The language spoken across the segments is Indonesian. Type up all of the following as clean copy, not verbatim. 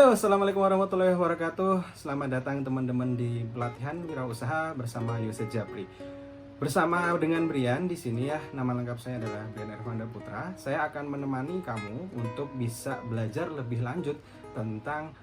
Halo, assalamualaikum warahmatullahi wabarakatuh. Selamat datang teman-teman di pelatihan wirausaha bersama Yusuf Japri. Bersama dengan Brian di sini ya. Nama lengkap saya adalah Brian Ervanda Putra. Saya akan menemani kamu untuk bisa belajar lebih lanjut tentang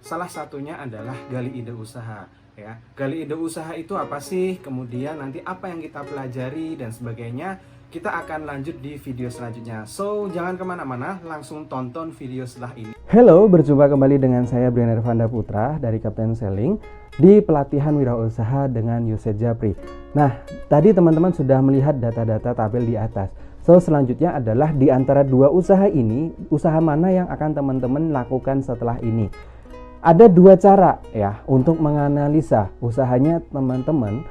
salah satunya adalah gali ide usaha. Ya, gali ide usaha itu apa sih? Kemudian nanti apa yang kita pelajari dan sebagainya. Kita akan lanjut di video selanjutnya. So, jangan kemana-mana, langsung tonton video setelah ini. Halo, berjumpa kembali dengan saya Brian Ervanda Putra dari Kapten Selling di pelatihan wirausaha dengan Yusuf Japri. Nah, tadi teman-teman sudah melihat data-data tabel di atas. So, selanjutnya adalah di antara dua usaha ini, usaha mana yang akan teman-teman lakukan setelah ini. Ada dua cara ya untuk menganalisa usahanya teman-teman,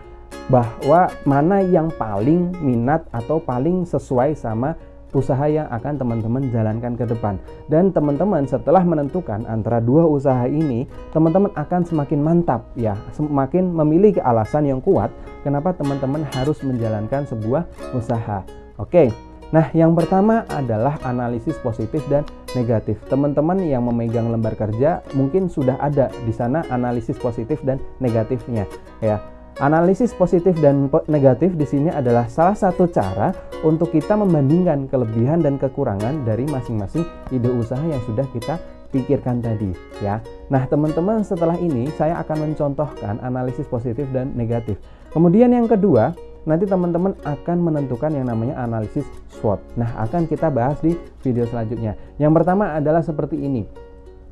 bahwa mana yang paling minat atau paling sesuai sama usaha yang akan teman-teman jalankan ke depan. Dan teman-teman setelah menentukan antara dua usaha ini, teman-teman akan semakin mantap ya, semakin memiliki alasan yang kuat kenapa teman-teman harus menjalankan sebuah usaha. Oke. Nah, yang pertama adalah analisis positif dan negatif. Teman-teman yang memegang lembar kerja mungkin sudah ada di sana analisis positif dan negatifnya ya. Analisis positif dan negatif di sini adalah salah satu cara untuk kita membandingkan kelebihan dan kekurangan dari masing-masing ide usaha yang sudah kita pikirkan tadi ya. Nah, teman-teman setelah ini saya akan mencontohkan analisis positif dan negatif. Kemudian yang kedua, nanti teman-teman akan menentukan yang namanya analisis SWOT. Nah, akan kita bahas di video selanjutnya. Yang pertama adalah seperti ini.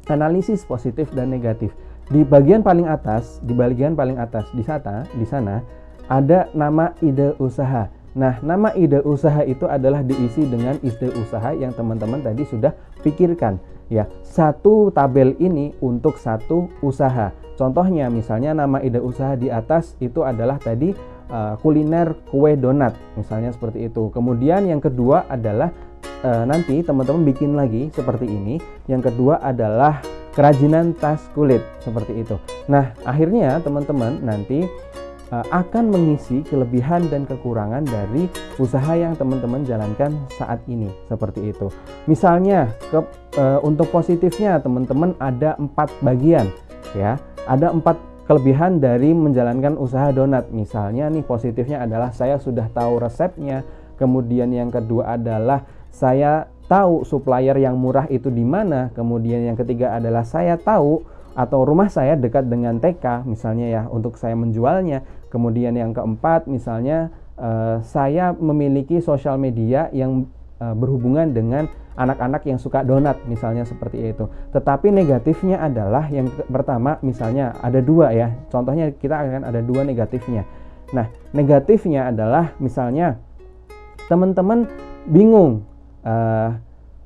Analisis positif dan negatif. Di bagian paling atas, di sana ada nama ide usaha. Nah, nama ide usaha itu adalah diisi dengan ide usaha yang teman-teman tadi sudah pikirkan ya. Satu tabel ini untuk satu usaha. Contohnya misalnya nama ide usaha di atas itu adalah tadi kuliner kue donat, misalnya seperti itu. Kemudian yang kedua adalah nanti teman-teman bikin lagi seperti ini. Yang kedua adalah kerajinan tas kulit, seperti itu. Nah, akhirnya teman-teman nanti akan mengisi kelebihan dan kekurangan dari usaha yang teman-teman jalankan saat ini, seperti itu. Misalnya untuk positifnya teman-teman ada 4 bagian ya. Ada 4 kelebihan dari menjalankan usaha donat. Misalnya nih positifnya adalah saya sudah tahu resepnya. Kemudian yang kedua adalah saya tahu supplier yang murah itu di mana. Kemudian yang ketiga adalah saya tahu atau rumah saya dekat dengan TK misalnya ya untuk saya menjualnya. Kemudian yang keempat misalnya saya memiliki sosial media yang berhubungan dengan anak-anak yang suka donat misalnya seperti itu. Tetapi negatifnya adalah yang pertama misalnya ada 2 ya. Contohnya kita akan ada 2 negatifnya. Nah, negatifnya adalah misalnya teman-teman bingung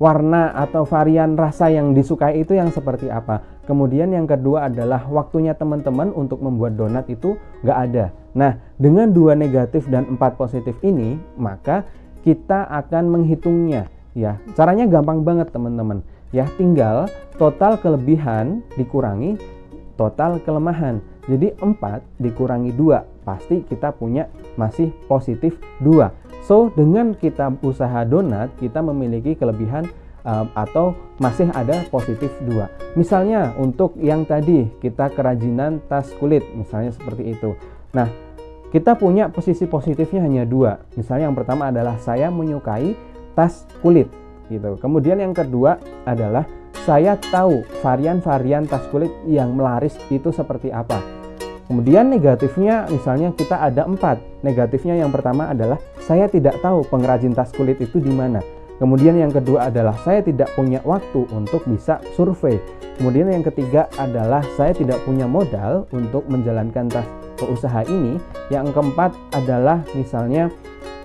warna atau varian rasa yang disukai itu yang seperti apa. Kemudian yang kedua adalah waktunya teman-teman untuk membuat donat itu nggak ada. Nah, dengan 2 negatif dan 4 positif ini, maka kita akan menghitungnya ya. Caranya gampang banget teman-teman ya, tinggal total kelebihan dikurangi total kelemahan. Jadi 4 dikurangi 2 pasti kita punya masih positif 2. So, dengan kita usaha donat, kita memiliki kelebihan atau masih ada positif 2. Misalnya untuk yang tadi, kita kerajinan tas kulit, misalnya seperti itu. Nah, kita punya posisi positifnya hanya 2. Misalnya yang pertama adalah saya menyukai tas kulit, gitu. Kemudian yang kedua adalah saya tahu varian-varian tas kulit yang melaris itu seperti apa. Kemudian negatifnya misalnya kita ada 4. Negatifnya yang pertama adalah saya tidak tahu pengrajin tas kulit itu di mana. Kemudian yang kedua adalah saya tidak punya waktu untuk bisa survei. Kemudian yang ketiga adalah saya tidak punya modal untuk menjalankan usaha ini. Yang keempat adalah misalnya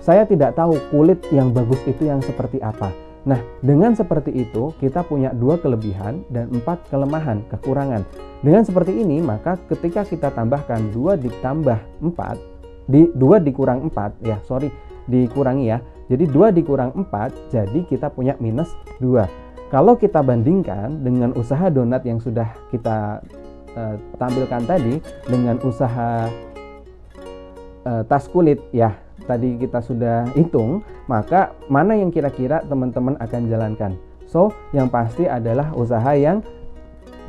saya tidak tahu kulit yang bagus itu yang seperti apa. Nah, dengan seperti itu kita punya 2 kelebihan dan 4 kelemahan, kekurangan. Dengan seperti ini maka ketika kita tambahkan 2 ditambah 4, 2 dikurang 4 ya, dikurangi ya. Jadi 2 dikurang 4, jadi kita punya minus 2. Kalau kita bandingkan dengan usaha donat yang sudah kita tampilkan tadi dengan usaha tas kulit ya, tadi kita sudah hitung, maka mana yang kira-kira teman-teman akan jalankan? So, yang pasti adalah usaha yang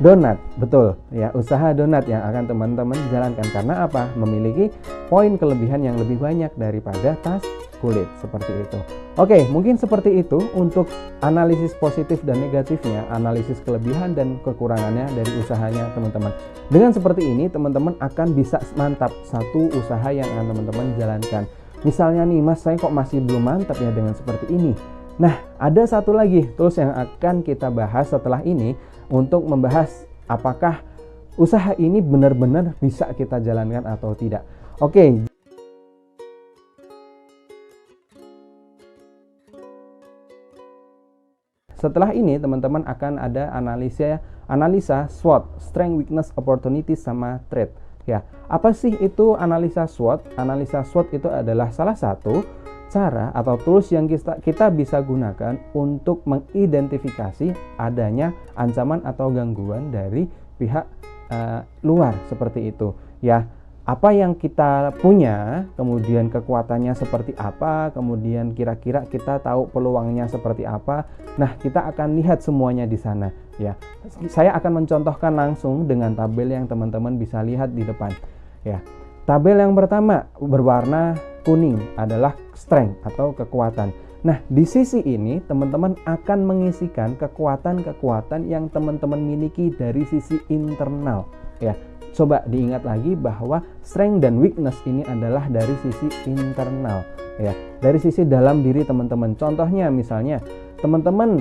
donat, betul ya, usaha donat yang akan teman-teman jalankan. Karena apa? Memiliki poin kelebihan yang lebih banyak daripada tas kulit, seperti itu. Oke, mungkin seperti itu untuk analisis positif dan negatifnya, analisis kelebihan dan kekurangannya dari usahanya teman-teman. Dengan seperti ini teman-teman akan bisa mantap satu usaha yang akan teman-teman jalankan. Misalnya nih, Mas, saya kok masih belum mantap ya dengan seperti ini. Nah, ada satu lagi tools yang akan kita bahas setelah ini untuk membahas apakah usaha ini benar-benar bisa kita jalankan atau tidak. Oke. Setelah ini teman-teman akan ada analisa SWOT, Strength, Weakness, Opportunities sama Threat. Ya, apa sih itu analisa SWOT? Analisa SWOT itu adalah salah satu cara atau tools yang kita bisa gunakan untuk mengidentifikasi adanya ancaman atau gangguan dari pihak luar, seperti itu ya. Apa yang kita punya, kemudian kekuatannya seperti apa, kemudian kira-kira kita tahu peluangnya seperti apa. Nah, kita akan lihat semuanya di sana ya. Saya akan mencontohkan langsung dengan tabel yang teman-teman bisa lihat di depan ya. Tabel yang pertama berwarna kuning adalah strength atau kekuatan. Nah, di sisi ini teman-teman akan mengisikan kekuatan-kekuatan yang teman-teman miliki dari sisi internal ya. Coba diingat lagi bahwa strength dan weakness ini adalah dari sisi internal ya, dari sisi dalam diri teman-teman. Contohnya misalnya teman-teman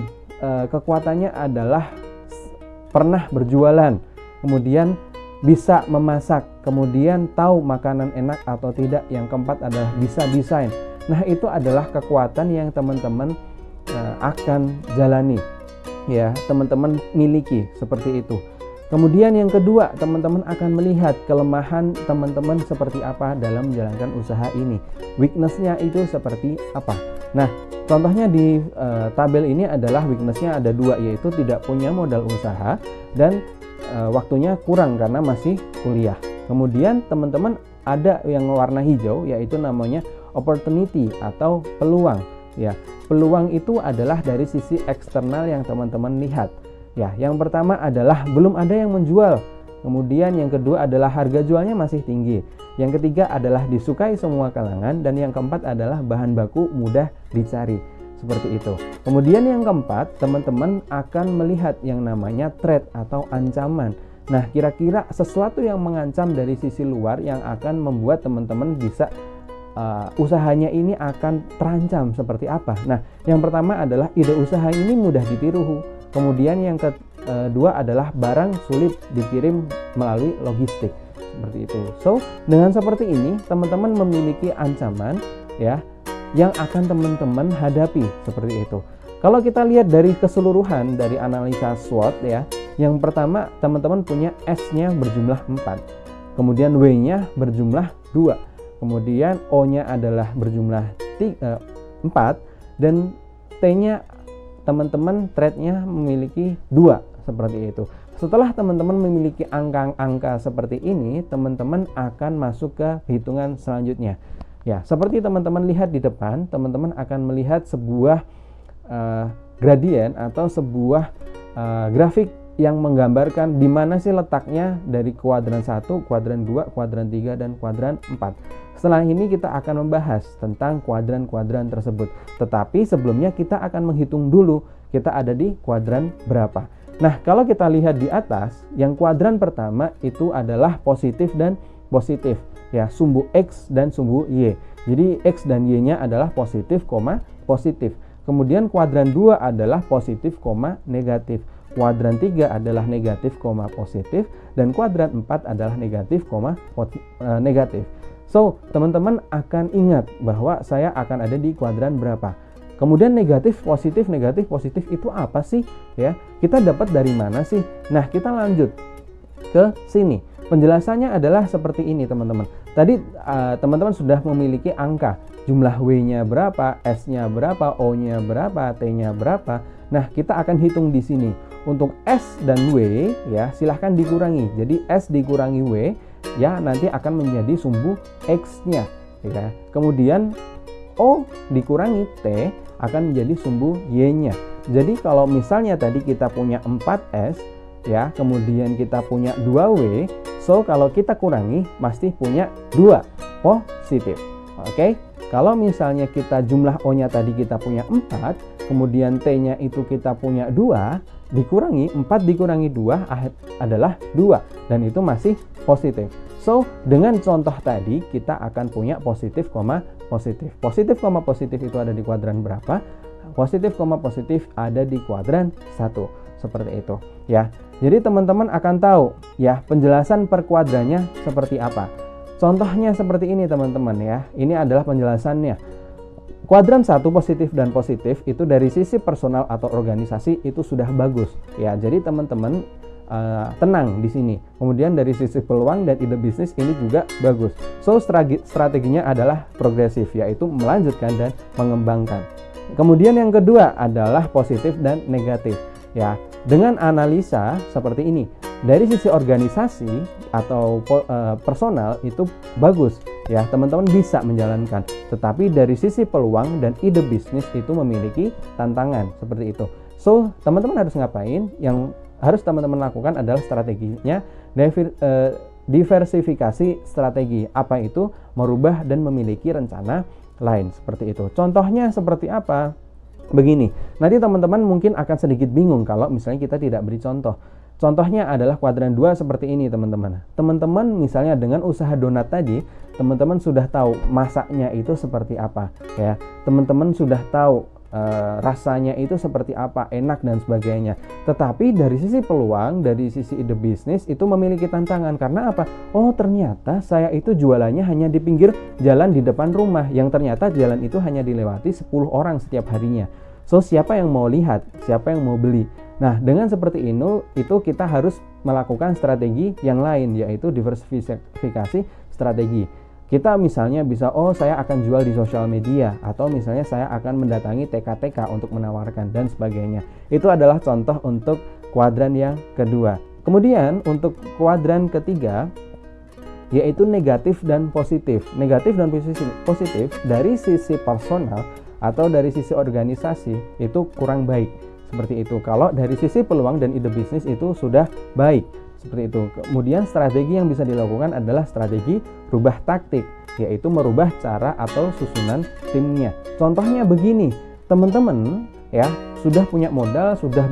kekuatannya adalah pernah berjualan, kemudian bisa memasak, kemudian tahu makanan enak atau tidak. Yang keempat adalah bisa desain. Nah, itu adalah kekuatan yang teman-teman akan jalani ya, teman-teman miliki seperti itu. Kemudian yang kedua, teman-teman akan melihat kelemahan teman-teman seperti apa dalam menjalankan usaha ini. Weakness-nya itu seperti apa. Nah, contohnya di tabel ini adalah weakness-nya ada dua, yaitu tidak punya modal usaha dan waktunya kurang karena masih kuliah. Kemudian teman-teman ada yang warna hijau, yaitu namanya opportunity atau peluang ya. Peluang itu adalah dari sisi eksternal yang teman-teman lihat ya. Yang pertama adalah belum ada yang menjual, kemudian yang kedua adalah harga jualnya masih tinggi, yang ketiga adalah disukai semua kalangan, dan yang keempat adalah bahan baku mudah dicari, seperti itu. Kemudian yang keempat, teman-teman akan melihat yang namanya threat atau ancaman. Nah, kira-kira sesuatu yang mengancam dari sisi luar yang akan membuat teman-teman bisa usahanya ini akan terancam seperti apa. Nah, yang pertama adalah ide usaha ini mudah ditiru. Kemudian yang kedua adalah barang sulit dikirim melalui logistik, seperti itu. So, dengan seperti ini teman-teman memiliki ancaman ya yang akan teman-teman hadapi, seperti itu. Kalau kita lihat dari keseluruhan dari analisa SWOT ya, yang pertama teman-teman punya S-nya berjumlah 4, kemudian W-nya berjumlah 2, kemudian O-nya adalah berjumlah 4, dan T-nya teman-teman threat-nya memiliki 2, seperti itu. Setelah teman-teman memiliki angka-angka seperti ini, teman-teman akan masuk ke hitungan selanjutnya. Ya, seperti teman-teman lihat di depan, teman-teman akan melihat sebuah gradien atau sebuah grafik yang menggambarkan di mana sih letaknya dari kuadran 1, kuadran 2, kuadran 3, dan kuadran 4. Setelah ini kita akan membahas tentang kuadran-kuadran tersebut. Tetapi sebelumnya kita akan menghitung dulu kita ada di kuadran berapa. Nah, kalau kita lihat di atas, yang kuadran pertama itu adalah positif dan positif. Ya, sumbu X dan sumbu Y. Jadi X dan Y-nya adalah positif, positif. Kemudian kuadran 2 adalah positif, negatif. Kuadran 3 adalah negatif, positif, dan kuadran 4 adalah negatif, negatif. So, teman-teman akan ingat bahwa saya akan ada di kuadran berapa. Kemudian negatif, positif itu apa sih? Ya, kita dapat dari mana sih? Nah, kita lanjut ke sini. Penjelasannya adalah seperti ini, teman-teman. Tadi teman-teman sudah memiliki angka. Jumlah W-nya berapa, S-nya berapa, O-nya berapa, T-nya berapa. Nah, kita akan hitung di sini. Untuk S dan W, ya, silahkan dikurangi. Jadi S dikurangi W, ya, nanti akan menjadi sumbu X-nya. Ya. Kemudian O dikurangi T akan menjadi sumbu Y-nya. Jadi kalau misalnya tadi kita punya 4S, ya, kemudian kita punya 2W, so kalau kita kurangi pasti punya 2 positif. Oke, kalau misalnya kita jumlah O-nya tadi kita punya 4, kemudian T-nya itu kita punya 2, dikurangi 4 dikurangi 2 adalah 2, dan itu masih positif. So, dengan contoh tadi kita akan punya positif, positif. Positif, positif itu ada di kuadran berapa? Positif, positif ada di kuadran 1. Seperti itu ya. Jadi teman-teman akan tahu ya penjelasan per kuadrannya seperti apa. Contohnya seperti ini teman-teman ya. Ini adalah penjelasannya. Kuadran 1 positif dan positif itu dari sisi personal atau organisasi itu sudah bagus ya. Jadi teman-teman tenang di sini. Kemudian dari sisi peluang dan ide bisnis ini juga bagus. So strateginya adalah progresif, yaitu melanjutkan dan mengembangkan. Kemudian yang kedua adalah positif dan negatif ya. Dengan analisa seperti ini, dari sisi organisasi atau personal itu bagus ya, teman-teman bisa menjalankan. Tetapi dari sisi peluang dan ide bisnis itu memiliki tantangan seperti itu. So teman-teman harus ngapain? Yang harus teman-teman lakukan adalah strateginya diversifikasi strategi. Apa itu? Merubah dan memiliki rencana lain seperti itu. Contohnya seperti apa? Begini, nanti teman-teman mungkin akan sedikit bingung kalau misalnya kita tidak beri contoh. Contohnya adalah kuadran 2 seperti ini teman-teman. Teman-teman misalnya dengan usaha donat tadi, teman-teman sudah tahu masaknya itu seperti apa ya. Teman-teman sudah tahu rasanya itu seperti apa, enak dan sebagainya. Tetapi dari sisi peluang, dari sisi ide bisnis itu memiliki tantangan. Karena apa? Oh ternyata saya itu jualannya hanya di pinggir jalan di depan rumah, yang ternyata jalan itu hanya dilewati 10 orang setiap harinya. So siapa yang mau lihat? Siapa yang mau beli? Nah dengan seperti itu kita harus melakukan strategi yang lain, yaitu diversifikasi strategi. Kita misalnya bisa, oh saya akan jual di sosial media, atau misalnya saya akan mendatangi TK-TK untuk menawarkan dan sebagainya. Itu adalah contoh untuk kuadran yang kedua. Kemudian untuk kuadran ketiga, yaitu negatif dan positif. Negatif dan positif dari sisi personal atau dari sisi organisasi itu kurang baik. Seperti itu. Kalau dari sisi peluang dan ide bisnis itu sudah baik. Seperti itu. Kemudian strategi yang bisa dilakukan adalah strategi rubah taktik, yaitu merubah cara atau susunan timnya. Contohnya begini, teman-teman ya sudah punya modal, sudah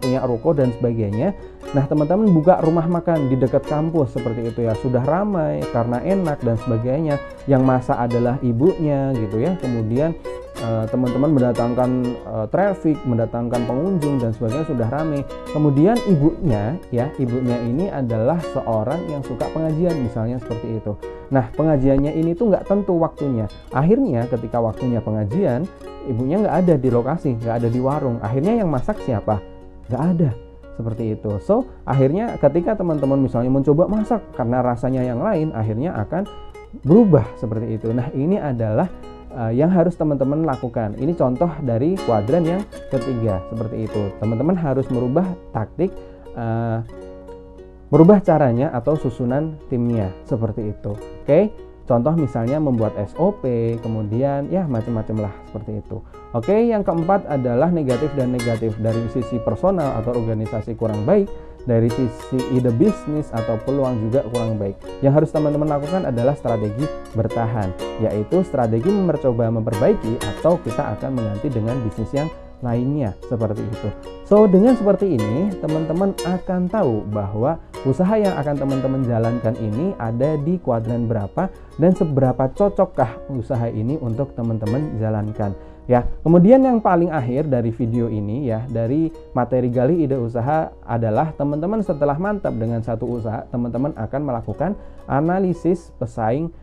punya ruko dan sebagainya. Nah teman-teman buka rumah makan di dekat kampus seperti itu ya, sudah ramai karena enak dan sebagainya. Yang masak adalah ibunya gitu ya. Kemudian teman-teman mendatangkan traffic, mendatangkan pengunjung dan sebagainya, sudah ramai. Kemudian ibunya ini adalah seorang yang suka pengajian misalnya seperti itu. Nah pengajiannya ini tuh nggak tentu waktunya. Akhirnya ketika waktunya pengajian, ibunya nggak ada di lokasi, nggak ada di warung. Akhirnya yang masak siapa? Nggak ada. Seperti itu. So akhirnya ketika teman-teman misalnya mencoba masak karena rasanya yang lain, akhirnya akan berubah seperti itu. Nah ini adalah yang harus teman-teman lakukan. Ini contoh dari kuadran yang ketiga seperti itu. Teman-teman harus merubah taktik, merubah caranya atau susunan timnya seperti itu. Oke, contoh misalnya membuat SOP, kemudian ya macam-macam lah seperti itu. Oke, yang keempat adalah negatif dan negatif. Dari sisi personal atau organisasi kurang baik, dari sisi ide bisnis atau peluang juga kurang baik. Yang harus teman-teman lakukan adalah strategi bertahan, yaitu strategi mencoba memperbaiki atau kita akan mengganti dengan bisnis yang lainnya seperti itu. So dengan seperti ini teman-teman akan tahu bahwa usaha yang akan teman-teman jalankan ini ada di kuadran berapa dan seberapa cocokkah usaha ini untuk teman-teman jalankan. Ya, kemudian yang paling akhir dari video ini ya, dari materi gali ide usaha adalah teman-teman setelah mantap dengan satu usaha, teman-teman akan melakukan analisis pesaing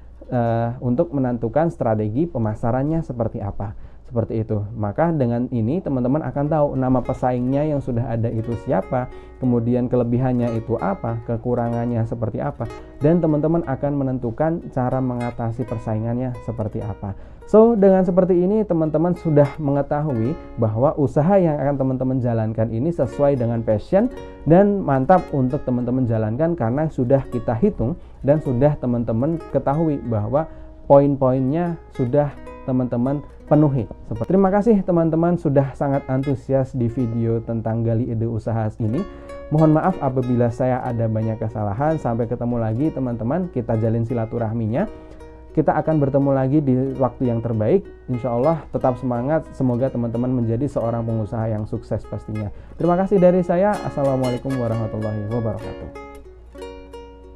untuk menentukan strategi pemasarannya seperti apa. Seperti itu. Maka dengan ini teman-teman akan tahu nama pesaingnya yang sudah ada itu siapa, kemudian kelebihannya itu apa, kekurangannya seperti apa, dan teman-teman akan menentukan cara mengatasi persaingannya seperti apa. So, dengan seperti ini teman-teman sudah mengetahui bahwa usaha yang akan teman-teman jalankan ini sesuai dengan passion dan mantap untuk teman-teman jalankan karena sudah kita hitung dan sudah teman-teman ketahui bahwa poin-poinnya sudah teman-teman penuhi. Terima kasih teman-teman sudah sangat antusias di video tentang gali ide usaha ini. Mohon maaf apabila saya ada banyak kesalahan. Sampai ketemu lagi teman-teman, kita jalin silaturahminya. Kita akan bertemu lagi di waktu yang terbaik. Insya Allah tetap semangat. Semoga teman-teman menjadi seorang pengusaha yang sukses pastinya. Terima kasih dari saya. Assalamualaikum warahmatullahi wabarakatuh.